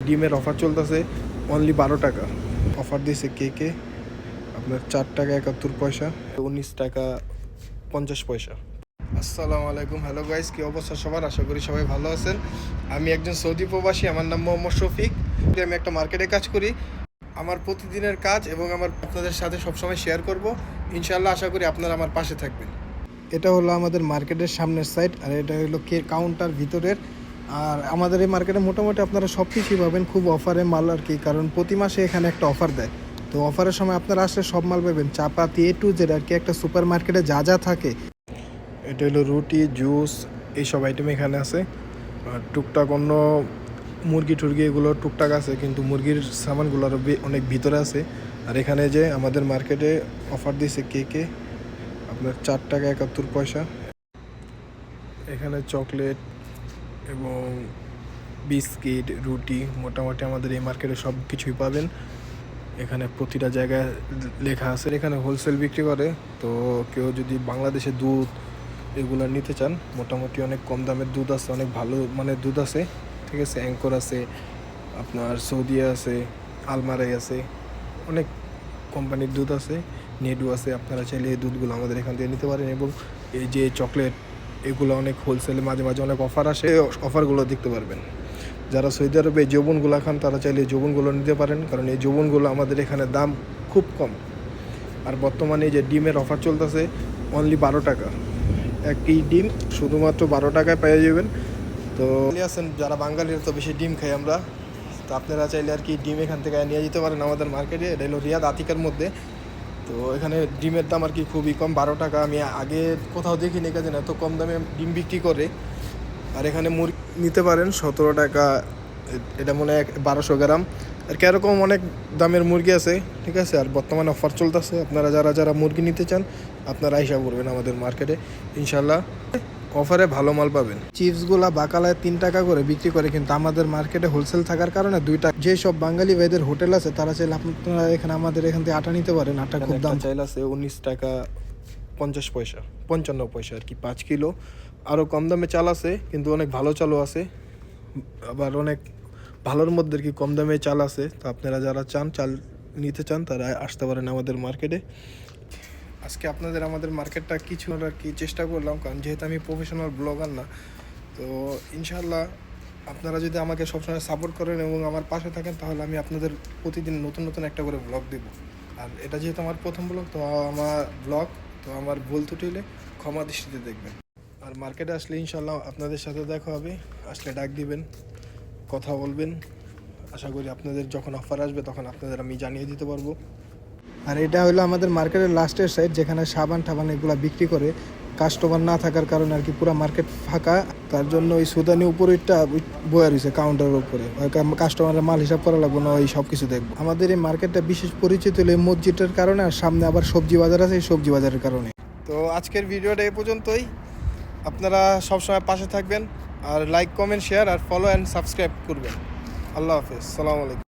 ডিমের অফার চলতেছে অনলি 12 টাকা। অফার দিয়েছে কেকে আপনার 4 টাকা 71 পয়সা, 19 টাকা 50 পয়সা। আসসালামু আলাইকুম, হ্যালো গাইস, কী অবস্থা সবার? আশা করি সবাই ভালো আছেন। আমি একজন সৌদি প্রবাসী, আমার নাম মোহাম্মদ শফিক। আমি একটা মার্কেটে কাজ করি। আমার প্রতিদিনের কাজ এবং আমার আপনাদের সাথে সবসময় শেয়ার করব। ইনশাআল্লাহ আশা করি আপনারা আমার পাশে থাকবেন। এটা হলো আমাদের মার্কেটের সামনের সাইড, আর এটা হলো কাউন্টার ভিতরের। আর আমাদের এই মার্কেটে মোটামুটি আপনারা সব কিছুই পাবেন খুব অফারে মাল আর কি, কারণ প্রতি মাসে এখানে একটা অফার দেয়। তো অফারের সময় আপনারা আসলে সব মাল পাবেন, চাপাতি A to Z আর কি। একটা সুপার মার্কেটে যা যা থাকে, এটা হলো রুটি, জুস, এইসব আইটেম এখানে আছে। আর টুকটাক অন্য মুরগি টুরগি এগুলো টুকটাক আছে, কিন্তু মুরগির সামানগুলো আরও অনেক ভিতরে আছে। আর এখানে যে আমাদের মার্কেটে অফার দিয়েছে কেকে আপনার 4 টাকা 71 পয়সা। এখানে চকলেট এবং বিস্কিট, রুটি, মোটামুটি আমাদের এই মার্কেটে সব কিছুই পাবেন। এখানে প্রতিটা জায়গায় লেখা আছে। এখানে হোলসেল বিক্রি করে। তো কেউ যদি বাংলাদেশে দুধ এগুলো নিতে চান, মোটামুটি অনেক কম দামের দুধ আছে, অনেক ভালো মানের দুধ আছে, ঠিক আছে। অ্যাঙ্কর আছে, আপনার সৌদিয়া আছে, আলমারাই আছে, অনেক কোম্পানির দুধ আছে, নেডু আছে। আপনারা চাইলে এই দুধগুলো আমাদের এখান থেকে নিতে পারেন। এবং এই যে চকলেট এগুলো অনেক হোলসেলে মাঝে মাঝে অনেক অফার আসে, অফারগুলো দেখতে পারবেন। যারা সৌদি আরবে এই যৌবনগুলো খান তারা চাইলে এই যৌবনগুলো নিতে পারেন, কারণ এই যৌবনগুলো আমাদের এখানে দাম খুব কম। আর বর্তমানে এই যে ডিমের অফার চলতেছে অনলি 12 টাকা। একটি ডিম শুধুমাত্র 12 টাকায় পেয়ে যাবেন। তো আছেন যারা বাঙালিরা তো বেশি ডিম খাই আমরা, তো আপনারা চাইলে আর কি ডিম এখান থেকে নিয়ে যেতে পারেন আমাদের মার্কেটে। এটা হলো রিয়াদ আতিকার মধ্যে। তো এখানে ডিমের দাম আর কি খুবই কম, 12 টাকা। আমি আগে কোথাও দেখিনি কাজে এত কম দামে ডিম বিক্রি করে। আর এখানে মুরগি নিতে পারেন 17 টাকা, এটা মনে হয় 1200 গ্রাম। আর কীরকম অনেক দামের মুরগি আছে, ঠিক আছে। আর বর্তমানে অফার চলতেছে, আপনারা যারা যারা মুরগি নিতে চান আপনারা আইসা করবেন আমাদের মার্কেটে, ইনশাল্লাহ অফারে ভালো মাল পাবেন। চিপসগুলা বাকালায় 3 টাকা করে বিক্রি করে, কিন্তু আমাদের মার্কেটে হোলসেল থাকার কারণে 2 টাকা। যেসব বাঙালি ভাইদের হোটেল আছে তারা চাইলে আপনারা এখানে আমাদের এখান থেকে আটা নিতে পারেন। আটা খুব দাম চাইলে আছে 19 টাকা 50 পয়সা, 55 পয়সা আর কি 5 কিলো। আরও কম দামে চাল আছে, কিন্তু অনেক ভালো চালও আছে। আবার অনেক ভালোর মধ্যে আর কি কম দামে চাল আছে। তো আপনারা যারা চাল নিতে চান তারা আসতে পারেন আমাদের মার্কেটে। আজকে আপনাদের আমাদের মার্কেটটা কিছু আর কি চেষ্টা করলাম, কারণ যেহেতু আমি প্রফেশনাল ব্লগার না। তো ইনশাল্লাহ আপনারা যদি আমাকে সবসময় সাপোর্ট করেন এবং আমার পাশে থাকেন, তাহলে আমি আপনাদের প্রতিদিন নতুন নতুন একটা করে ব্লগ দেব। আর এটা যেহেতু আমার প্রথম ব্লগ, তো আমার ভুল ত্রুটি হলে ক্ষমা দৃষ্টিতে দেখবেন। আর মার্কেটে আসলে ইনশাল্লাহ আপনাদের সাথে দেখা হবে, আসলে ডাক দিবেন, কথা বলবেন। আশা করি আপনাদের যখন অফার আসবে তখন আপনাদের আমি জানিয়ে দিতে পারবো। আর এটা হলো আমাদের মার্কেটের লাস্টের সাইড, যেখানে সাবান টাবান এগুলো বিক্রি করে। কাস্টমার না থাকার কারণে আর কি পুরো মার্কেট ফাঁকা। তার জন্য ওই সুদানি উপরেরটা বয়া রয়েছে কাউন্টারের উপরে, কাস্টমারের মাল হিসাব করা লাগবে না, ওই সব কিছু দেখবো। আমাদের এই মার্কেটটা বিশেষ পরিচিত হলো এই মসজিদের কারণে, আর সামনে আবার সবজি বাজার আছে, এই সবজি বাজারের কারণে। তো আজকের ভিডিওটা এই পর্যন্তই। আপনারা সবসময় পাশে থাকবেন, আর লাইক, কমেন্ট, শেয়ার আর ফলো অ্যান্ড সাবস্ক্রাইব করবেন। আল্লাহ হাফেজ, সালামু আলাইকুম।